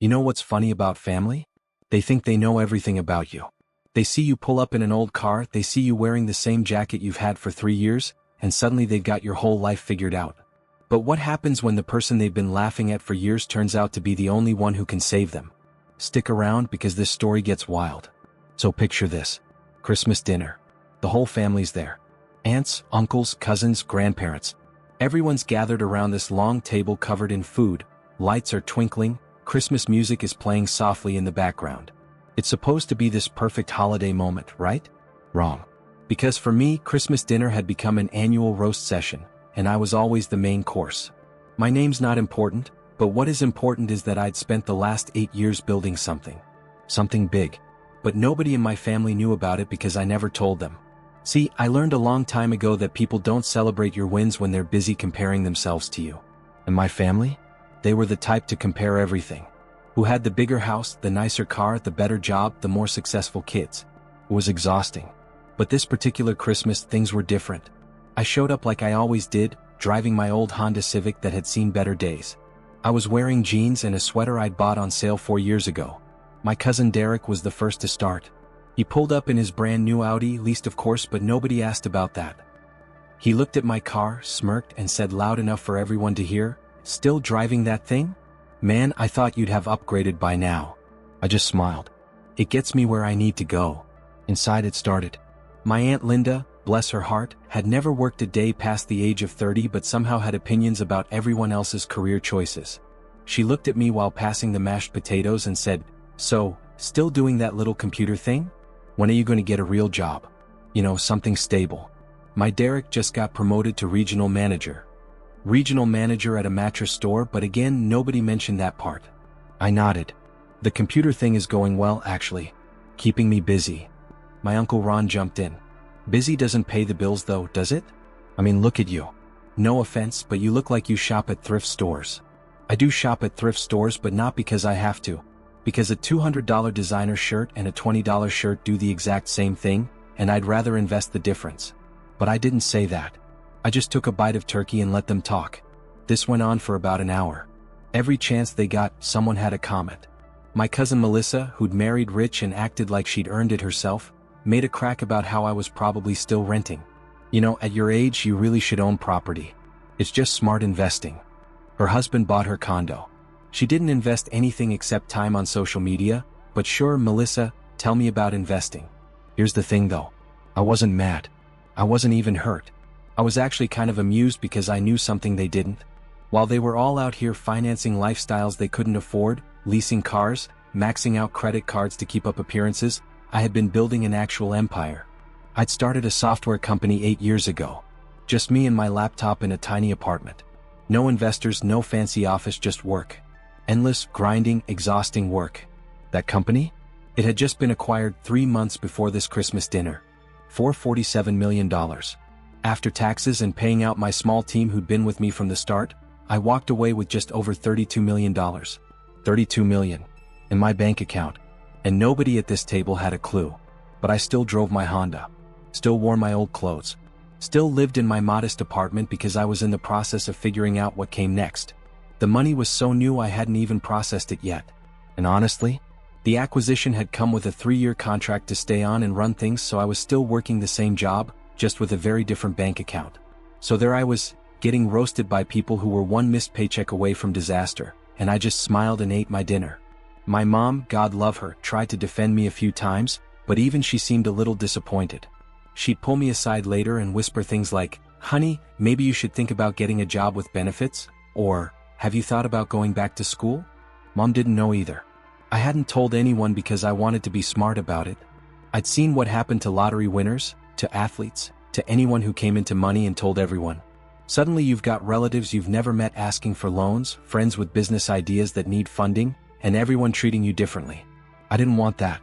You know what's funny about family? They think they know everything about you. They see you pull up in an old car, they see you wearing the same jacket you've had for 3 years, and suddenly they've got your whole life figured out. But what happens when the person they've been laughing at for years turns out to be the only one who can save them? Stick around because this story gets wild. So picture this. Christmas dinner. The whole family's there. Aunts, uncles, cousins, grandparents. Everyone's gathered around this long table covered in food. Lights are twinkling. Christmas music is playing softly in the background. It's supposed to be this perfect holiday moment, right? Wrong. Because for me, Christmas dinner had become an annual roast session, and I was always the main course. My name's not important, but what is important is that I'd spent the last 8 years building something. Something big. But nobody in my family knew about it because I never told them. See, I learned a long time ago that people don't celebrate your wins when they're busy comparing themselves to you. And my family? They were the type to compare everything. Who had the bigger house, the nicer car, the better job, the more successful kids. It was exhausting. But this particular Christmas, things were different. I showed up like I always did, driving my old Honda Civic that had seen better days. I was wearing jeans and a sweater I'd bought on sale 4 years ago. My cousin Derek was the first to start. He pulled up in his brand new Audi, leased of course, but nobody asked about that. He looked at my car, smirked, and said loud enough for everyone to hear, "Still driving that thing? Man, I thought you'd have upgraded by now." I just smiled. It gets me where I need to go. Inside it started. My Aunt Linda, bless her heart, had never worked a day past the age of 30 but somehow had opinions about everyone else's career choices. She looked at me while passing the mashed potatoes and said, "So, still doing that little computer thing? When are you going to get a real job? You know, something stable." My Derek just got promoted to regional manager. Regional manager at a mattress store, but again, nobody mentioned that part. I nodded. "The computer thing is going well, actually. Keeping me busy." My Uncle Ron jumped in. "Busy doesn't pay the bills though, does it? I mean, look at you. No offense, but you look like you shop at thrift stores." I do shop at thrift stores, but not because I have to. Because a $200 designer shirt and a $20 shirt do the exact same thing, and I'd rather invest the difference. But I didn't say that. I just took a bite of turkey and let them talk. This went on for about an hour. Every chance they got, someone had a comment. My cousin Melissa, who'd married rich and acted like she'd earned it herself, made a crack about how I was probably still renting. You know, at your age, you really should own property. It's just smart investing. Her husband bought her condo. She didn't invest anything except time on social media, but sure, Melissa, tell me about investing. Here's the thing though. I wasn't mad. I wasn't even hurt. I was actually kind of amused because I knew something they didn't. While they were all out here financing lifestyles they couldn't afford, leasing cars, maxing out credit cards to keep up appearances, I had been building an actual empire. I'd started a software company 8 years ago. Just me and my laptop in a tiny apartment. No investors, no fancy office, just work. Endless, grinding, exhausting work. That company? It had just been acquired 3 months before this Christmas dinner. For $47 million. After taxes and paying out my small team who'd been with me from the start, I walked away with just over $32 million. $32 million. In my bank account. And nobody at this table had a clue. But I still drove my Honda. Still wore my old clothes. Still lived in my modest apartment because I was in the process of figuring out what came next. The money was so new I hadn't even processed it yet. And honestly, the acquisition had come with a 3-year contract to stay on and run things, so I was still working the same job, just with a very different bank account. So there I was, getting roasted by people who were one missed paycheck away from disaster, and I just smiled and ate my dinner. My mom, God love her, tried to defend me a few times, but even she seemed a little disappointed. She'd pull me aside later and whisper things like, "Honey, maybe you should think about getting a job with benefits," or, "Have you thought about going back to school?" Mom didn't know either. I hadn't told anyone because I wanted to be smart about it. I'd seen what happened to lottery winners, to athletes, to anyone who came into money and told everyone. Suddenly you've got relatives you've never met asking for loans, friends with business ideas that need funding, and everyone treating you differently. I didn't want that.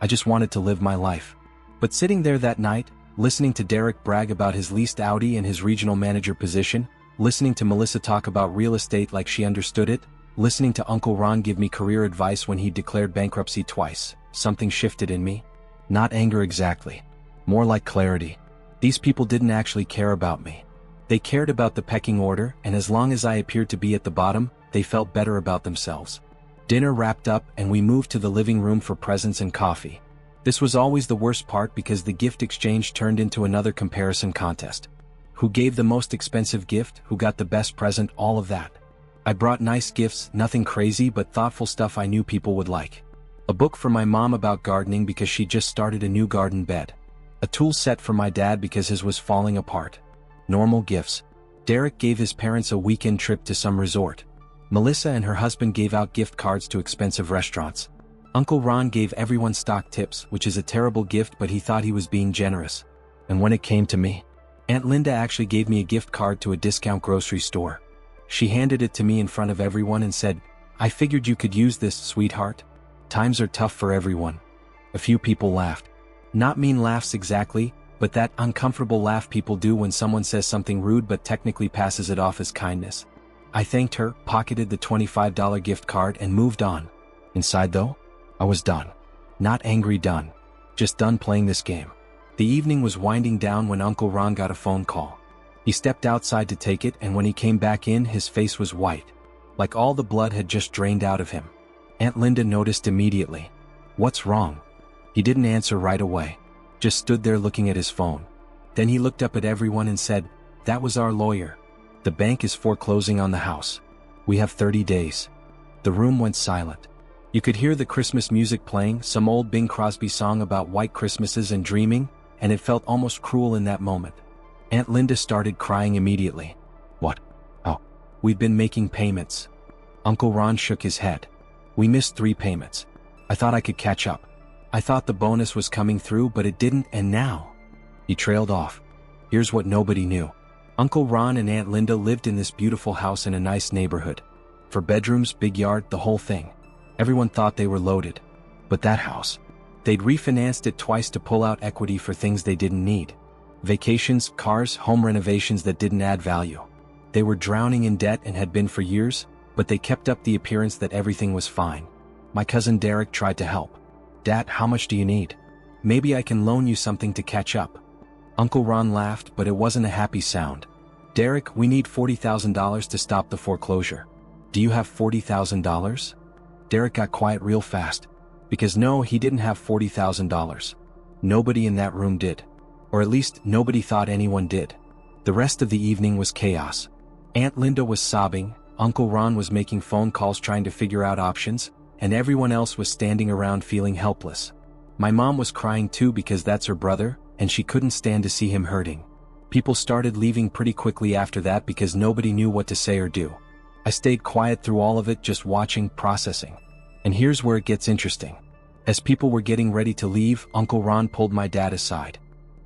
I just wanted to live my life. But sitting there that night, listening to Derek brag about his leased Audi and his regional manager position, listening to Melissa talk about real estate like she understood it, listening to Uncle Ron give me career advice when he declared bankruptcy twice, something shifted in me. Not anger exactly. More like clarity. These people didn't actually care about me. They cared about the pecking order, and as long as I appeared to be at the bottom, they felt better about themselves. Dinner wrapped up and we moved to the living room for presents and coffee. This was always the worst part because the gift exchange turned into another comparison contest. Who gave the most expensive gift, who got the best present, all of that. I brought nice gifts, nothing crazy but thoughtful stuff I knew people would like. A book for my mom about gardening because she just started a new garden bed. A tool set for my dad because his was falling apart. Normal gifts. Derek gave his parents a weekend trip to some resort. Melissa and her husband gave out gift cards to expensive restaurants. Uncle Ron gave everyone stock tips, which is a terrible gift, but he thought he was being generous. And when it came to me, Aunt Linda actually gave me a gift card to a discount grocery store. She handed it to me in front of everyone and said, "I figured you could use this, sweetheart. Times are tough for everyone." A few people laughed. Not mean laughs exactly, but that uncomfortable laugh people do when someone says something rude but technically passes it off as kindness. I thanked her, pocketed the $25 gift card and moved on. Inside though, I was done. Not angry done. Just done playing this game. The evening was winding down when Uncle Ron got a phone call. He stepped outside to take it, and when he came back in, his face was white. Like all the blood had just drained out of him. Aunt Linda noticed immediately. "What's wrong?" He didn't answer right away. Just stood there looking at his phone. Then he looked up at everyone and said, "That was our lawyer. The bank is foreclosing on the house. We have 30 days. The room went silent. You could hear the Christmas music playing, some old Bing Crosby song about white Christmases and dreaming, and it felt almost cruel in that moment. Aunt Linda started crying immediately. "What? Oh, we've been making payments." Uncle Ron shook his head. "We missed 3 payments. I thought I could catch up. I thought the bonus was coming through, but it didn't, and now..." He trailed off. Here's what nobody knew. Uncle Ron and Aunt Linda lived in this beautiful house in a nice neighborhood. 4 bedrooms, big yard, the whole thing. Everyone thought they were loaded. But that house. They'd refinanced it twice to pull out equity for things they didn't need. Vacations, cars, home renovations that didn't add value. They were drowning in debt and had been for years, but they kept up the appearance that everything was fine. My cousin Derek tried to help. "Dad, how much do you need? Maybe I can loan you something to catch up." Uncle Ron laughed, but it wasn't a happy sound. "Derek, we need $40,000 to stop the foreclosure. Do you have $40,000? Derek got quiet real fast. Because no, he didn't have $40,000. Nobody in that room did. Or at least, nobody thought anyone did. The rest of the evening was chaos. Aunt Linda was sobbing, Uncle Ron was making phone calls trying to figure out options, and everyone else was standing around feeling helpless. My mom was crying too because that's her brother, and she couldn't stand to see him hurting. People started leaving pretty quickly after that because nobody knew what to say or do. I stayed quiet through all of it, just watching, processing. And here's where it gets interesting. As people were getting ready to leave, Uncle Ron pulled my dad aside.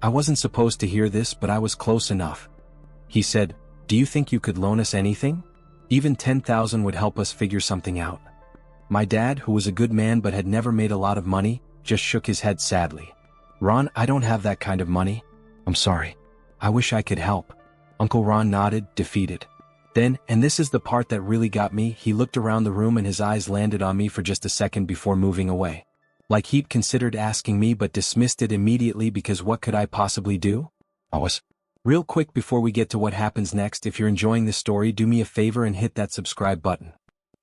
I wasn't supposed to hear this, but I was close enough. He said, "Do you think you could loan us anything? Even $10,000 would help us figure something out." My dad, who was a good man but had never made a lot of money, just shook his head sadly. "Ron, I don't have that kind of money. I'm sorry. I wish I could help." Uncle Ron nodded, defeated. Then, and this is the part that really got me, he looked around the room and his eyes landed on me for just a second before moving away. Like he'd considered asking me but dismissed it immediately because what could I possibly do? Real quick before we get to what happens next, if you're enjoying this story, do me a favor and hit that subscribe button.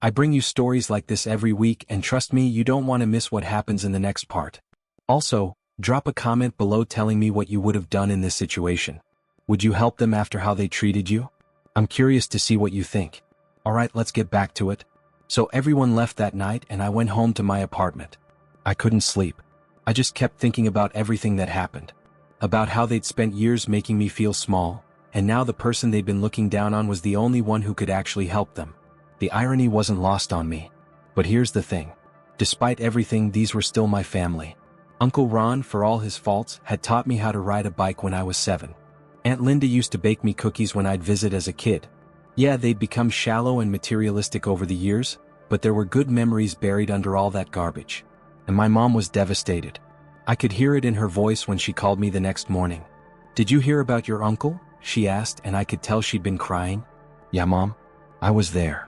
I bring you stories like this every week, and trust me, you don't want to miss what happens in the next part. Also, drop a comment below telling me what you would have done in this situation. Would you help them after how they treated you? I'm curious to see what you think. Alright, let's get back to it. So everyone left that night and I went home to my apartment. I couldn't sleep. I just kept thinking about everything that happened. About how they'd spent years making me feel small, and now the person they'd been looking down on was the only one who could actually help them. The irony wasn't lost on me. But here's the thing. Despite everything, these were still my family. Uncle Ron, for all his faults, had taught me how to ride a bike when I was 7. Aunt Linda used to bake me cookies when I'd visit as a kid. Yeah, they'd become shallow and materialistic over the years, but there were good memories buried under all that garbage. And my mom was devastated. I could hear it in her voice when she called me the next morning. "Did you hear about your uncle?" she asked, and I could tell she'd been crying. "Yeah, Mom. I was there.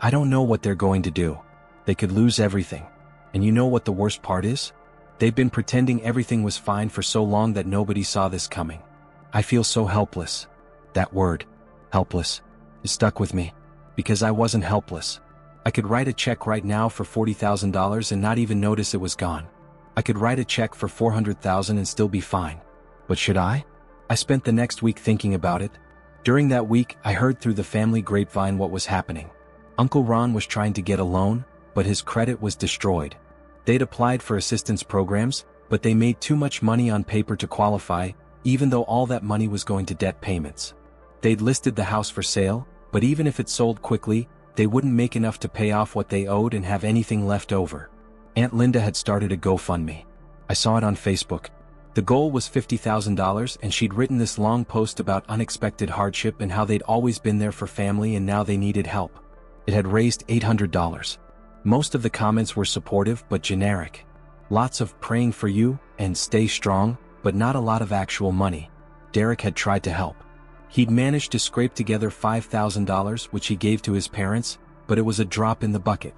I don't know what they're going to do. They could lose everything. And you know what the worst part is? They've been pretending everything was fine for so long that nobody saw this coming. I feel so helpless." That word, helpless, is stuck with me. Because I wasn't helpless. I could write a check right now for $40,000 and not even notice it was gone. I could write a check for $400,000 and still be fine. But should I? I spent the next week thinking about it. During that week, I heard through the family grapevine what was happening. Uncle Ron was trying to get a loan, but his credit was destroyed. They'd applied for assistance programs, but they made too much money on paper to qualify, even though all that money was going to debt payments. They'd listed the house for sale, but even if it sold quickly, they wouldn't make enough to pay off what they owed and have anything left over. Aunt Linda had started a GoFundMe. I saw it on Facebook. The goal was $50,000, and she'd written this long post about unexpected hardship and how they'd always been there for family and now they needed help. It had raised $800. Most of the comments were supportive but generic. Lots of praying for you and stay strong, but not a lot of actual money. Derek had tried to help. He'd managed to scrape together $5,000, which he gave to his parents, but it was a drop in the bucket.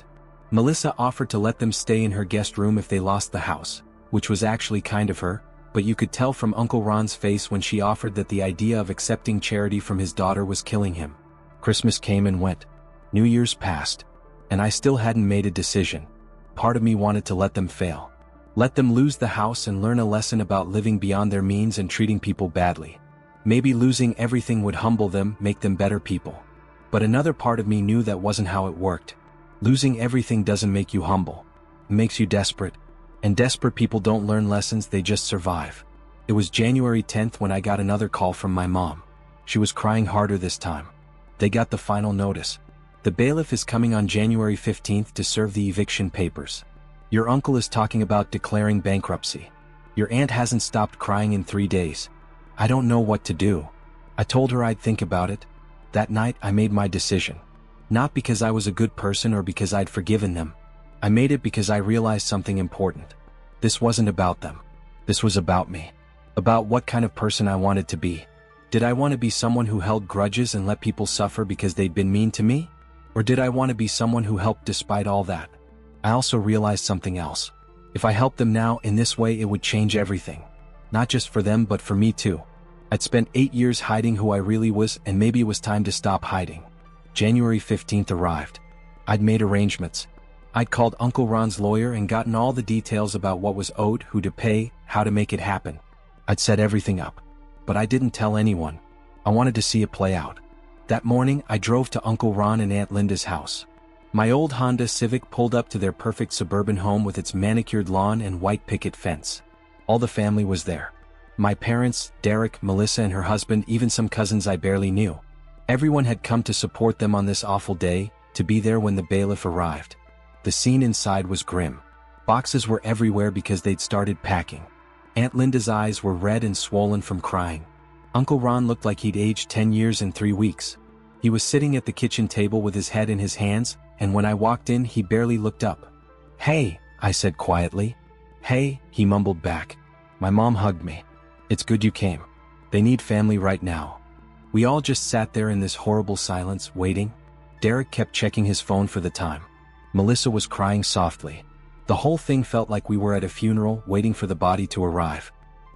Melissa offered to let them stay in her guest room if they lost the house, which was actually kind of her, but you could tell from Uncle Ron's face when she offered that the idea of accepting charity from his daughter was killing him. Christmas came and went. New Year's passed. And I still hadn't made a decision. Part of me wanted to let them fail. Let them lose the house and learn a lesson about living beyond their means and treating people badly. Maybe losing everything would humble them, make them better people. But another part of me knew that wasn't how it worked. Losing everything doesn't make you humble. It makes you desperate. And desperate people don't learn lessons, they just survive. It was January 10th when I got another call from my mom. She was crying harder this time. They got the final notice. The bailiff is coming on January 15th to serve the eviction papers. Your uncle is talking about declaring bankruptcy. Your aunt hasn't stopped crying in 3 days. I don't know what to do. I told her I'd think about it. That night I made my decision. Not because I was a good person or because I'd forgiven them. I made it because I realized something important. This wasn't about them. This was about me. About what kind of person I wanted to be. Did I want to be someone who held grudges and let people suffer because they'd been mean to me? Or did I want to be someone who helped despite all that? I also realized something else. If I helped them now in this way, it would change everything. Not just for them, but for me too. I'd spent 8 years hiding who I really was, and maybe it was time to stop hiding. January 15th arrived. I'd made arrangements. I'd called Uncle Ron's lawyer and gotten all the details about what was owed, who to pay, how to make it happen. I'd set everything up. But I didn't tell anyone. I wanted to see it play out. That morning, I drove to Uncle Ron and Aunt Linda's house. My old Honda Civic pulled up to their perfect suburban home with its manicured lawn and white picket fence. All the family was there. My parents, Derek, Melissa and her husband, even some cousins I barely knew. Everyone had come to support them on this awful day, to be there when the bailiff arrived. The scene inside was grim. Boxes were everywhere because they'd started packing. Aunt Linda's eyes were red and swollen from crying. Uncle Ron looked like he'd aged 10 years in 3 weeks. He was sitting at the kitchen table with his head in his hands, and when I walked in, he barely looked up. "Hey," I said quietly. "Hey," he mumbled back. My mom hugged me. "It's good you came. They need family right now." We all just sat there in this horrible silence, waiting. Derek kept checking his phone for the time. Melissa was crying softly. The whole thing felt like we were at a funeral, waiting for the body to arrive.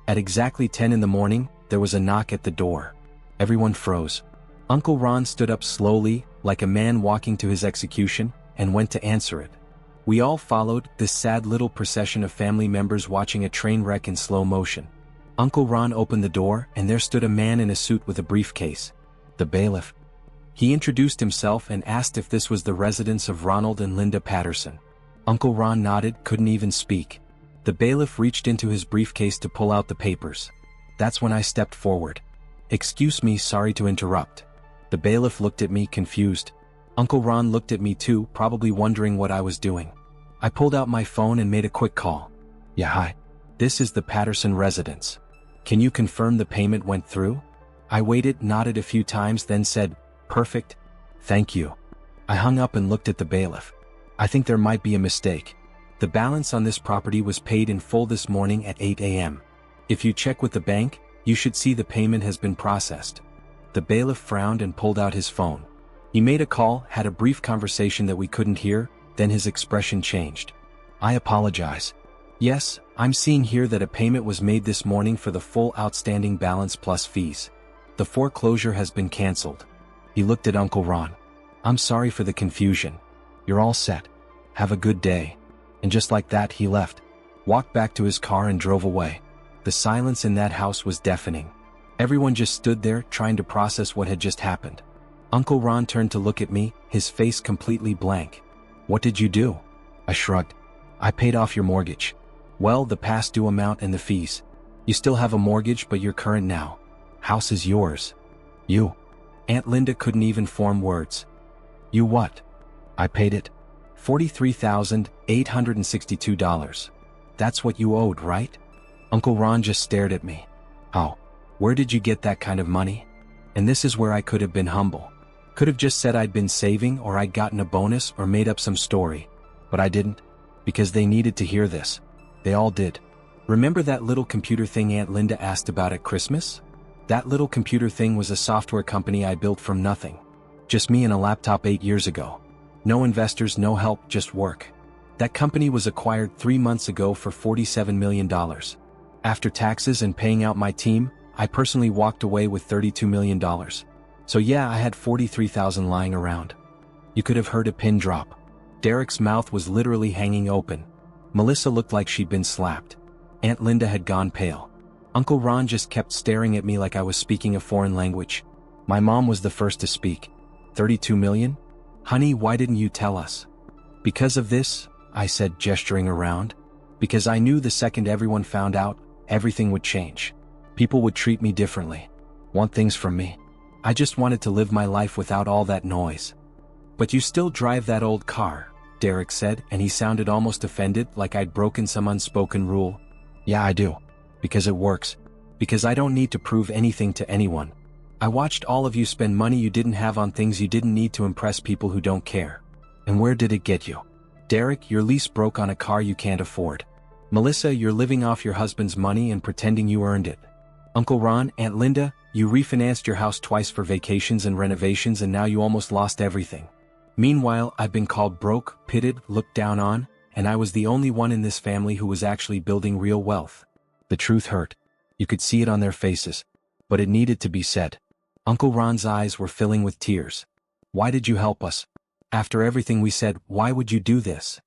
At exactly 10 in the morning, there was a knock at the door. Everyone froze. Uncle Ron stood up slowly, like a man walking to his execution, and went to answer it. We all followed, this sad little procession of family members watching a train wreck in slow motion. Uncle Ron opened the door, and there stood a man in a suit with a briefcase. The bailiff. He introduced himself and asked if this was the residence of Ronald and Linda Patterson. Uncle Ron nodded, couldn't even speak. The bailiff reached into his briefcase to pull out the papers. That's when I stepped forward. "Excuse me, sorry to interrupt." The bailiff looked at me, confused. Uncle Ron looked at me too, probably wondering what I was doing. I pulled out my phone and made a quick call. "Yeah, hi. This is the Patterson residence. Can you confirm the payment went through?" I waited, nodded a few times, then said, "Perfect. Thank you." I hung up and looked at the bailiff. "I think there might be a mistake. The balance on this property was paid in full this morning at 8 a.m. If you check with the bank, you should see the payment has been processed." The bailiff frowned and pulled out his phone. He made a call, had a brief conversation that we couldn't hear, then his expression changed. "I apologize. Yes, I'm seeing here that a payment was made this morning for the full outstanding balance plus fees. The foreclosure has been canceled." He looked at Uncle Ron. "I'm sorry for the confusion. You're all set. Have a good day." And just like that, he left, walked back to his car and drove away. The silence in that house was deafening. Everyone just stood there, trying to process what had just happened. Uncle Ron turned to look at me, his face completely blank. "What did you do?" I shrugged. "I paid off your mortgage." "Well, the past due amount and the fees. You still have a mortgage, but you're current now. House is yours." "You?" Aunt Linda couldn't even form words. "You what?" "I paid it. $43,862. That's what you owed, right?" Uncle Ron just stared at me. "Oh, where did you get that kind of money?" And this is where I could have been humble. Could have just said I'd been saving or I'd gotten a bonus or made up some story. But I didn't. Because they needed to hear this. They all did. Remember that little computer thing Aunt Linda asked about at Christmas? That little computer thing was a software company I built from nothing. Just me and a laptop 8 years ago. No investors, no help, just work. That company was acquired 3 months ago for $47 million. After taxes and paying out my team, I personally walked away with $32 million. So yeah, I had 43,000 lying around. You could have heard a pin drop. Derek's mouth was literally hanging open. Melissa looked like she'd been slapped. Aunt Linda had gone pale. Uncle Ron just kept staring at me like I was speaking a foreign language. My mom was the first to speak. 32 million? Honey, why didn't you tell us? Because of this, I said, gesturing around. Because I knew the second everyone found out, everything would change. People would treat me differently. Want things from me. I just wanted to live my life without all that noise. But you still drive that old car, Derek said, and he sounded almost offended, like I'd broken some unspoken rule. Yeah, I do. Because it works. Because I don't need to prove anything to anyone. I watched all of you spend money you didn't have on things you didn't need to impress people who don't care. And where did it get you? Derek, your lease broke on a car you can't afford. Melissa, you're living off your husband's money and pretending you earned it. Uncle Ron, Aunt Linda, you refinanced your house twice for vacations and renovations and now you almost lost everything. Meanwhile, I've been called broke, pitted, looked down on, and I was the only one in this family who was actually building real wealth. The truth hurt. You could see it on their faces. But it needed to be said. Uncle Ron's eyes were filling with tears. Why did you help us? After everything we said, why would you do this?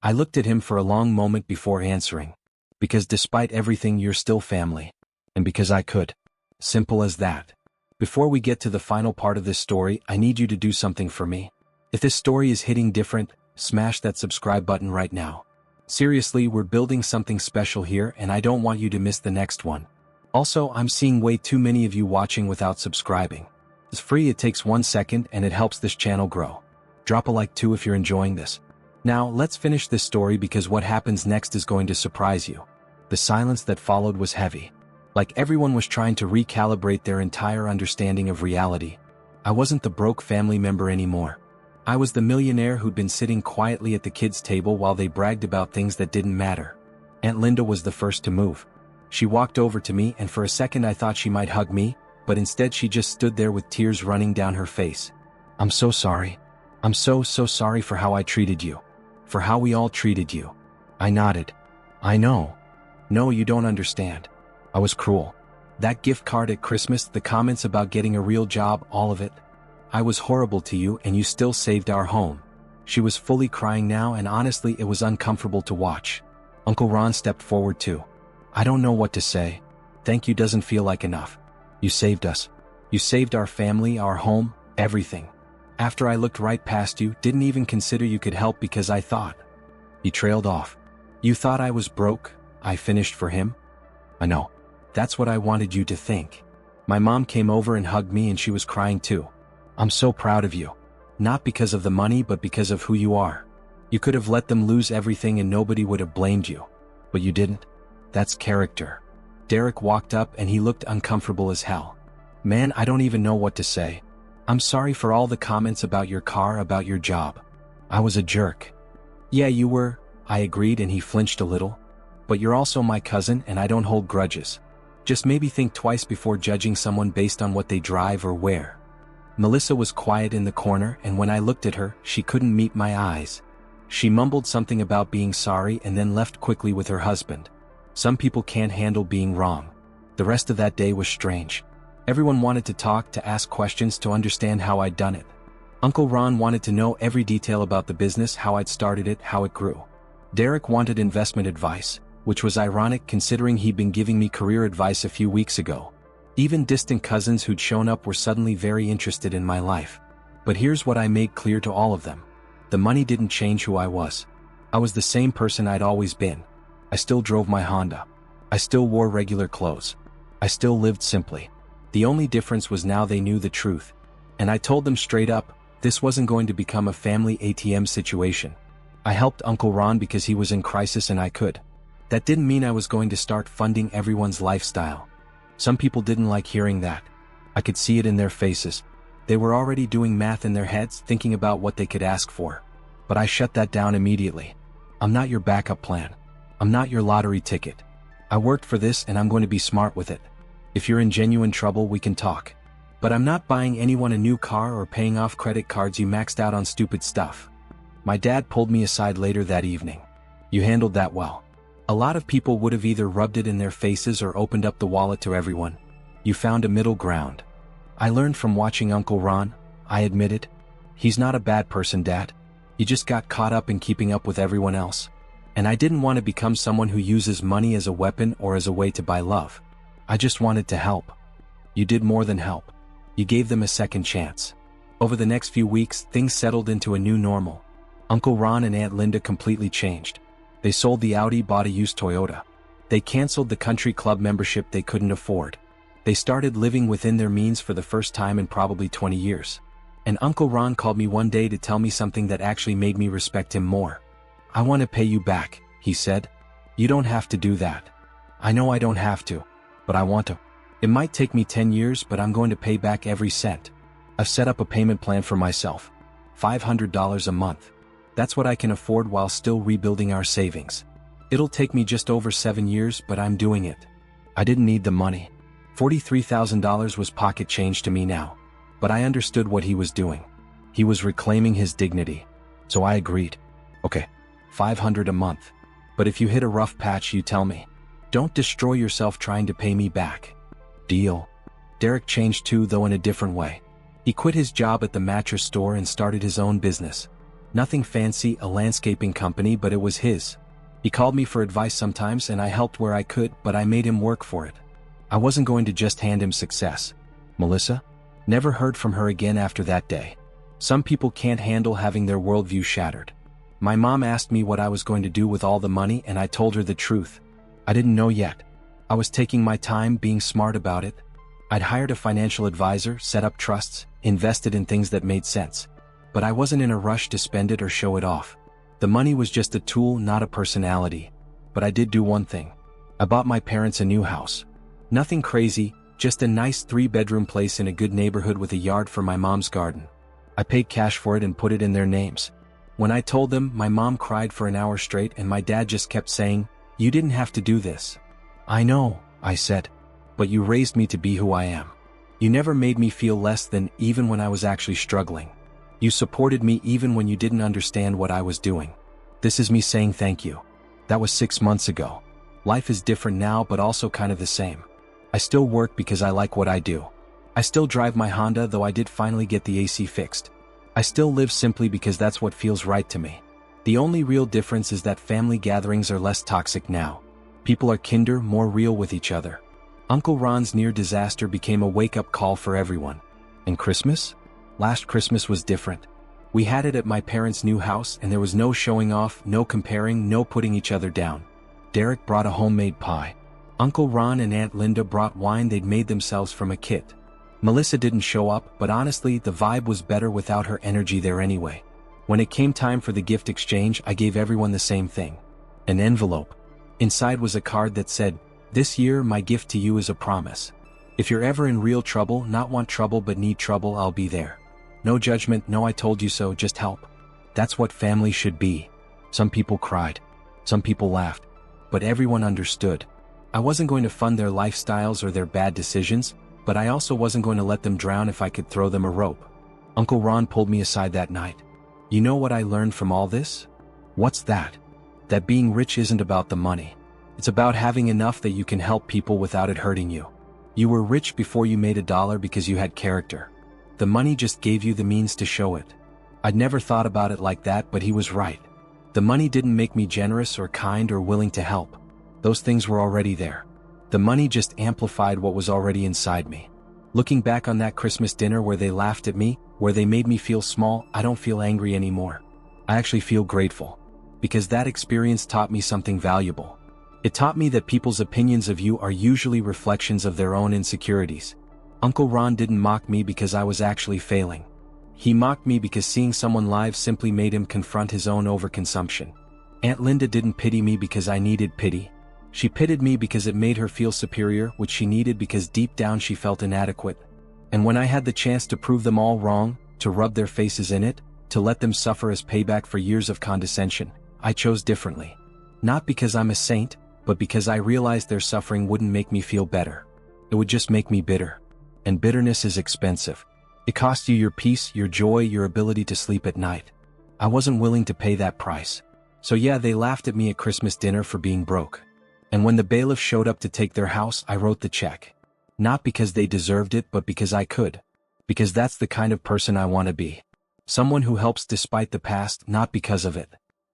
I looked at him for a long moment before answering. Because despite everything, you're still family. And because I could. Simple as that. Before we get to the final part of this story, I need you to do something for me. If this story is hitting different, smash that subscribe button right now. Seriously, we're building something special here and I don't want you to miss the next one. Also, I'm seeing way too many of you watching without subscribing. It's free, it takes 1 second and it helps this channel grow. Drop a like too if you're enjoying this. Now, let's finish this story because what happens next is going to surprise you. The silence that followed was heavy. Like everyone was trying to recalibrate their entire understanding of reality. I wasn't the broke family member anymore. I was the millionaire who'd been sitting quietly at the kids' table while they bragged about things that didn't matter. Aunt Linda was the first to move. She walked over to me and for a second I thought she might hug me, but instead she just stood there with tears running down her face. I'm so sorry. I'm so sorry for how I treated you. For how we all treated you. I nodded. I know. No, you don't understand. I was cruel. That gift card at Christmas, the comments about getting a real job, all of it. I was horrible to you and you still saved our home. She was fully crying now and honestly it was uncomfortable to watch. Uncle Ron stepped forward too. I don't know what to say. Thank you doesn't feel like enough. You saved us. You saved our family, our home, everything. After I looked right past you, didn't even consider you could help because I thought. He trailed off. You thought I was broke, I finished for him? I know. That's what I wanted you to think. My mom came over and hugged me and she was crying too. I'm so proud of you. Not because of the money but because of who you are. You could have let them lose everything and nobody would have blamed you. But you didn't. That's character. Derek walked up and he looked uncomfortable as hell. Man, I don't even know what to say. I'm sorry for all the comments about your car, about your job. I was a jerk. Yeah, you were, I agreed and he flinched a little. But you're also my cousin and I don't hold grudges. Just maybe think twice before judging someone based on what they drive or wear. Melissa was quiet in the corner and when I looked at her, she couldn't meet my eyes. She mumbled something about being sorry and then left quickly with her husband. Some people can't handle being wrong. The rest of that day was strange. Everyone wanted to talk, to ask questions, to understand how I'd done it. Uncle Ron wanted to know every detail about the business, how I'd started it, how it grew. Derek wanted investment advice, which was ironic considering he'd been giving me career advice a few weeks ago. Even distant cousins who'd shown up were suddenly very interested in my life. But here's what I made clear to all of them. The money didn't change who I was. I was the same person I'd always been. I still drove my Honda. I still wore regular clothes. I still lived simply. The only difference was now they knew the truth. And I told them straight up, this wasn't going to become a family ATM situation. I helped Uncle Ron because he was in crisis and I could. That didn't mean I was going to start funding everyone's lifestyle. Some people didn't like hearing that. I could see it in their faces. They were already doing math in their heads, thinking about what they could ask for. But I shut that down immediately. I'm not your backup plan. I'm not your lottery ticket. I worked for this and I'm going to be smart with it. If you're in genuine trouble, we can talk. But I'm not buying anyone a new car or paying off credit cards you maxed out on stupid stuff. My dad pulled me aside later that evening. You handled that well. A lot of people would have either rubbed it in their faces or opened up the wallet to everyone. You found a middle ground. I learned from watching Uncle Ron, I admitted. He's not a bad person, Dad. He just got caught up in keeping up with everyone else. And I didn't want to become someone who uses money as a weapon or as a way to buy love. I just wanted to help. You did more than help. You gave them a second chance. Over the next few weeks, things settled into a new normal. Uncle Ron and Aunt Linda completely changed. They sold the Audi, bought a used Toyota. They canceled the country club membership they couldn't afford. They started living within their means for the first time in probably 20 years. And Uncle Ron called me one day to tell me something that actually made me respect him more. I want to pay you back, he said. You don't have to do that. I know I don't have to, but I want to. It might take me 10 years, but I'm going to pay back every cent. I've set up a payment plan for myself. $500 a month. That's what I can afford while still rebuilding our savings. It'll take me just over 7 years, but I'm doing it. I didn't need the money. $43,000 was pocket change to me now. But I understood what he was doing. He was reclaiming his dignity. So I agreed. Okay, $500 a month. But if you hit a rough patch, you tell me. Don't destroy yourself trying to pay me back. Deal. Derek changed too, though in a different way. He quit his job at the mattress store and started his own business. Nothing fancy, a landscaping company, but it was his. He called me for advice sometimes and I helped where I could, but I made him work for it. I wasn't going to just hand him success. Melissa? Never heard from her again after that day. Some people can't handle having their worldview shattered. My mom asked me what I was going to do with all the money and I told her the truth. I didn't know yet. I was taking my time, being smart about it. I'd hired a financial advisor, set up trusts, invested in things that made sense. But I wasn't in a rush to spend it or show it off. The money was just a tool, not a personality. But I did do one thing. I bought my parents a new house. Nothing crazy, just a nice 3-bedroom place in a good neighborhood with a yard for my mom's garden. I paid cash for it and put it in their names. When I told them, my mom cried for an hour straight and my dad just kept saying, "You didn't have to do this." "I know," I said. "But you raised me to be who I am. You never made me feel less than, even when I was actually struggling. You supported me even when you didn't understand what I was doing. This is me saying thank you." That was 6 months ago. Life is different now, but also kind of the same. I still work because I like what I do. I still drive my Honda, though I did finally get the AC fixed. I still live simply because that's what feels right to me. The only real difference is that family gatherings are less toxic now. People are kinder, more real with each other. Uncle Ron's near disaster became a wake-up call for everyone. And Christmas? Last Christmas was different. We had it at my parents' new house and there was no showing off, no comparing, no putting each other down. Derek brought a homemade pie. Uncle Ron and Aunt Linda brought wine they'd made themselves from a kit. Melissa didn't show up, but honestly, the vibe was better without her energy there anyway. When it came time for the gift exchange, I gave everyone the same thing. An envelope. Inside was a card that said, "This year, my gift to you is a promise. If you're ever in real trouble, not want trouble but need trouble, I'll be there. No judgment, no I told you so, just help." That's what family should be. Some people cried. Some people laughed. But everyone understood. I wasn't going to fund their lifestyles or their bad decisions, but I also wasn't going to let them drown if I could throw them a rope. Uncle Ron pulled me aside that night. "You know what I learned from all this?" "What's that?" "That being rich isn't about the money. It's about having enough that you can help people without it hurting you. You were rich before you made $1 because you had character. The money just gave you the means to show it. I'd never thought about it like that, but he was right. The money didn't make me generous or kind or willing to help. Those things were already there. The money just amplified what was already inside me. Looking back on that Christmas dinner where they laughed at me, where they made me feel small, I don't feel angry anymore. I actually feel grateful. Because that experience taught me something valuable. It taught me that people's opinions of you are usually reflections of their own insecurities. Uncle Ron didn't mock me because I was actually failing. He mocked me because seeing someone live simply made him confront his own overconsumption. Aunt Linda didn't pity me because I needed pity. She pitied me because it made her feel superior, which she needed because deep down she felt inadequate. And when I had the chance to prove them all wrong, to rub their faces in it, to let them suffer as payback for years of condescension, I chose differently. Not because I'm a saint, but because I realized their suffering wouldn't make me feel better. It would just make me bitter. And bitterness is expensive. It costs you your peace, your joy, your ability to sleep at night. I wasn't willing to pay that price. So yeah, they laughed at me at Christmas dinner for being broke. And when the bailiff showed up to take their house, I wrote the check. Not because they deserved it, but because I could. Because that's the kind of person I want to be. Someone who helps despite the past, not because of it.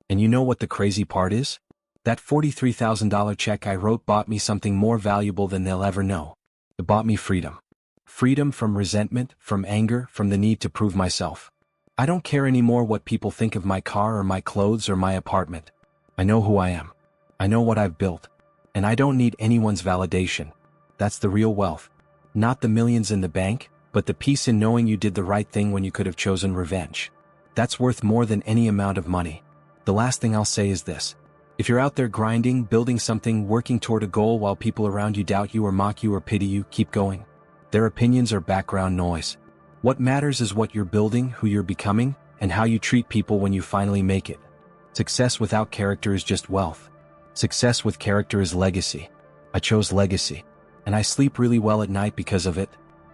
And you know what the crazy part is? That $43,000 check I wrote bought me something more valuable than they'll ever know. It bought me freedom. Freedom from resentment, from anger, from the need to prove myself. I don't care anymore what people think of my car or my clothes or my apartment. I know who I am. I know what I've built. And I don't need anyone's validation. That's the real wealth. Not the millions in the bank, but the peace in knowing you did the right thing when you could have chosen revenge. That's worth more than any amount of money. The last thing I'll say is this. If you're out there grinding, building something, working toward a goal while people around you doubt you or mock you or pity you, keep going. Their opinions are background noise. What matters is what you're building, who you're becoming, and how you treat people when you finally make it. Success without character is just wealth. Success with character is legacy. I chose legacy. And I sleep really well at night because of it.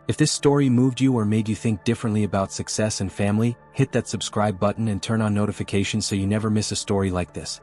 If this story moved you or made you think differently about success and family, hit that subscribe button and turn on notifications so you never miss a story like this.